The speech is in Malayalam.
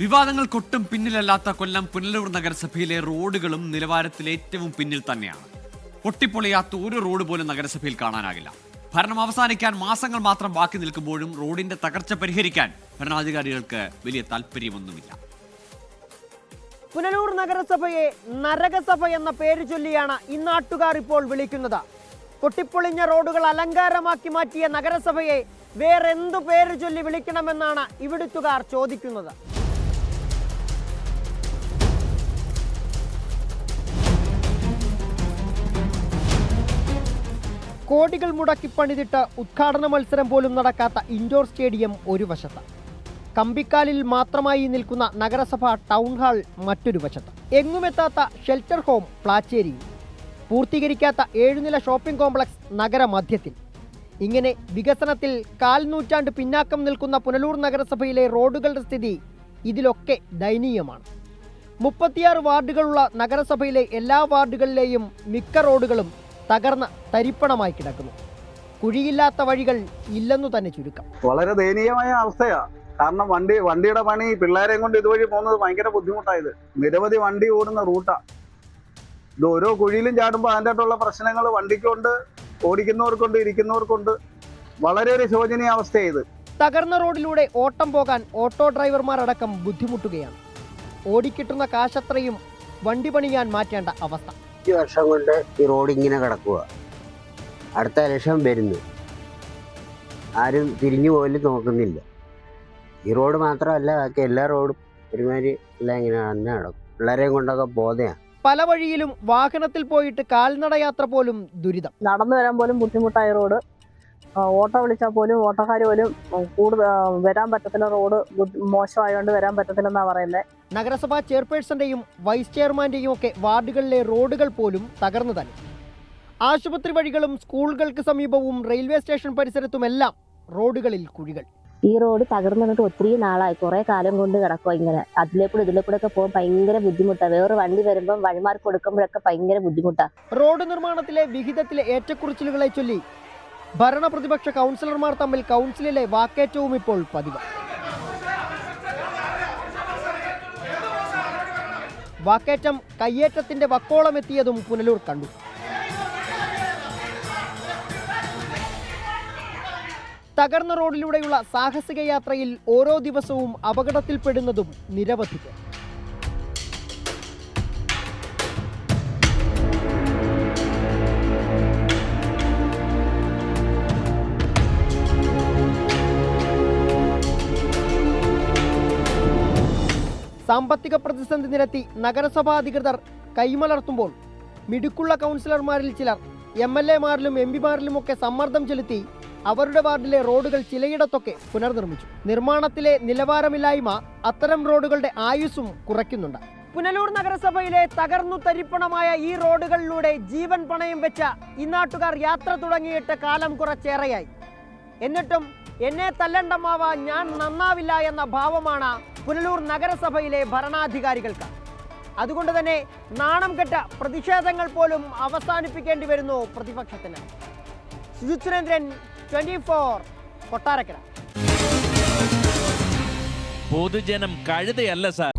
വിവാദങ്ങൾക്കൊട്ടും പിന്നിലല്ലാത്ത കൊല്ലം പുനലൂർ നഗരസഭയിലെ റോഡുകളും നിലവാരത്തിൽ ഏറ്റവും പിന്നിൽ തന്നെയാണ്. പൊട്ടിപ്പൊളിയാത്ത ഒരു റോഡ് പോലും നഗരസഭയിൽ കാണാനാകില്ല. ഭരണം അവസാനിക്കാൻ മാസങ്ങൾ മാത്രം ബാക്കി നിൽക്കുമ്പോഴും റോഡിന്റെ തകർച്ച പരിഹരിക്കാൻ ഭരണാധികാരികൾക്ക് വലിയ താല്പര്യമൊന്നുമില്ല. പുനലൂർ നഗരസഭയെ നരകസഭ എന്ന പേര് ചൊല്ലിയാണ് ഇന്നാട്ടുകാർ ഇപ്പോൾ വിളിക്കുന്നത്. പൊട്ടിപ്പൊളിഞ്ഞ റോഡുകൾ അലങ്കാരമാക്കി മാറ്റിയ നഗരസഭയെ വേറെന്തു പേര് ചൊല്ലി വിളിക്കണമെന്നാണ് ഇവിടുത്തുകാർ ചോദിക്കുന്നത്. കോടികൾ മുടക്കി പണിതിട്ട് ഉദ്ഘാടന മത്സരം പോലും നടക്കാത്ത ഇൻഡോർ സ്റ്റേഡിയം ഒരു വശത്ത്, കമ്പിക്കാലിൽ മാത്രമായി നിൽക്കുന്ന നഗരസഭ ടൗൺ ഹാൾ മറ്റൊരു വശത്ത്, എങ്ങുമെത്താത്ത ഷെൽട്ടർ ഹോം പ്ലാച്ചേരി, പൂർത്തീകരിക്കാത്ത 7 നില ഷോപ്പിംഗ് കോംപ്ലക്സ് നഗരമധ്യത്തിൽ. ഇങ്ങനെ വികസനത്തിൽ 4 നൂറ്റാണ്ട് പിന്നാക്കം നിൽക്കുന്ന പുനലൂർ നഗരസഭയിലെ റോഡുകളുടെ സ്ഥിതി ഇതിലൊക്കെ ദയനീയമാണ്. 36 വാർഡുകളുള്ള നഗരസഭയിലെ എല്ലാ വാർഡുകളിലെയും മിക്ക റോഡുകളും തകർന്ന തരിപ്പണമായി കിടക്കുന്നു. കുഴിയില്ലാത്ത വഴികൾ ഇല്ലെന്നു തന്നെ ചുരുക്കം. വളരെ ദയനീയമായ അവസ്ഥയാണ്. കാരണം വണ്ടിയുടെ പണി പിള്ളേരെയും കൊണ്ട് ഇതുവഴി പോകുന്നത് ഭയങ്കര ബുദ്ധിമുട്ടായത്. നിരവധി വണ്ടി ഓടുന്ന റൂട്ടാണ് ഇത്. ഓരോ കുഴിയിലും ചാടുമ്പോൾ അതിൻ്റെ പ്രശ്നങ്ങൾ വണ്ടിക്കുണ്ട്, ഓടിക്കുന്നവർക്കുണ്ട്, ഇരിക്കുന്നവർക്കുണ്ട്. വളരെ ഒരു ശോചനീയ അവസ്ഥയായത്. തകർന്ന റോഡിലൂടെ ഓട്ടം പോകാൻ ഓട്ടോ ഡ്രൈവർമാരടക്കം ബുദ്ധിമുട്ടുകയാണ്. ഓടിക്കിട്ടുന്ന കാശത്രയും വണ്ടി പണിയാൻ മാറ്റേണ്ട അവസ്ഥ. 5 വർഷം കൊണ്ട് ഈ റോഡ് ഇങ്ങനെ കിടക്കുക. അടുത്ത ഇലക്ഷൻ വരുന്നു, ആരും തിരിഞ്ഞു പോലും നോക്കുന്നില്ല. ഈ റോഡ് മാത്രമല്ല, ബാക്കി എല്ലാ റോഡും ഒരുമാതിരി എല്ലാം ഇങ്ങനെ തന്നെ നടക്കും. പിള്ളേരെയും കൊണ്ടൊക്കെ പോതെയാണ്. പല വഴിയിലും വാഹനത്തിൽ പോയിട്ട് കാൽനട യാത്ര പോലും ദുരിതം. നടന്നു വരാൻ പോലും ബുദ്ധിമുട്ടായ റോഡ്. ഓട്ടോ വിളിച്ചാൽ പോലും ഓട്ടോക്കാർ പോലും വരാൻ പറ്റത്തില്ല. റോഡ് മോശമായതുകൊണ്ട് വരാൻ പറ്റത്തില്ലെന്നാണ് പറയുന്നത്. നഗരസഭാ ചെയർപേഴ്സന്റെയും വൈസ് ചെയർമാന്റെയും ഒക്കെ വാർഡുകളിലെ റോഡുകൾ പോലും തകർന്നു തന്നെ. ആശുപത്രി വഴികളും സ്കൂളുകൾക്ക് സമീപവും റെയിൽവേ സ്റ്റേഷൻ പരിസരത്തുമെല്ലാം റോഡുകളിൽ കുഴികൾ. ഈ റോഡ് തകർന്നിട്ട് ഒത്തിരി നാളായി, കുറെ കാലം കൊണ്ട് കിടക്കുക. ഇങ്ങനെ അതിലേക്കൂടെ ഇതിലേക്കൂടെ ഒക്കെ പോകാൻ ഭയങ്കര ബുദ്ധിമുട്ടാണ്. വേറെ വണ്ടി വരുമ്പോൾ വഴിമാർക്ക് കൊടുക്കുമ്പോഴൊക്കെ ഭയങ്കര ബുദ്ധിമുട്ടാണ്. റോഡ് നിർമ്മാണത്തിലെ വിഹിതത്തിലെ ഏറ്റക്കുറിച്ചിലുകളെ ചൊല്ലി ഭരണ പ്രതിപക്ഷ കൗൺസിലർമാർ തമ്മിൽ കൗൺസിലിലെ വാക്കേറ്റവും ഇപ്പോൾ പതിവ്. വാക്കേറ്റം കയ്യേറ്റത്തിന്റെ വക്കോളം എത്തിയതും പുനലൂർ കണ്ടു. തകർന്ന റോഡിലൂടെയുള്ള സാഹസിക യാത്രയിൽ ഓരോ ദിവസവും അപകടത്തിൽപ്പെടുന്നതും നിരവധി പേർ. സാമ്പത്തിക പ്രതിസന്ധി നിരത്തി നഗരസഭാ അധികൃതർ കൈമലർത്തുമ്പോൾ മിടുക്കുള്ള കൗൺസിലർമാരിൽ ചിലർ MLA-മാരിലും MP-മാരിലുമൊക്കെ സമ്മർദ്ദം ചെലുത്തി അവരുടെ വാർഡിലെ റോഡുകൾ ചിലയിടത്തൊക്കെ പുനർനിർമ്മിച്ചു. നിർമ്മാണത്തിലെ നിലവാരമില്ലായ്മ അത്തരം റോഡുകളുടെ ആയുസ്സും കുറയ്ക്കുന്നുണ്ട്. പുനലൂർ നഗരസഭയിലെ തകർന്നു തരിപ്പണമായ ഈ റോഡുകളിലൂടെ ജീവൻ പണയം വെച്ച ഇന്നാട്ടുകാർ യാത്ര തുടങ്ങിയിട്ട് കാലം കുറച്ചേറെയായി. എന്നിട്ടും എന്നെ തല്ലണ്ടമാവ, ഞാൻ നന്നാവില്ല എന്ന ഭാവമാണ് പുനലൂർ നഗരസഭയിലെ ഭരണാധികാരികൾക്ക്. അതുകൊണ്ട് തന്നെ നാണം കെട്ട പ്രതിഷേധങ്ങൾ പോലും അവസാനിപ്പിക്കേണ്ടി വരുന്നു പ്രതിപക്ഷത്തിന്. സുരേന്ദ്രൻ, 24, കൊട്ടാരക്കര. പൊതുജനം കഴുതയല്ല സാർ.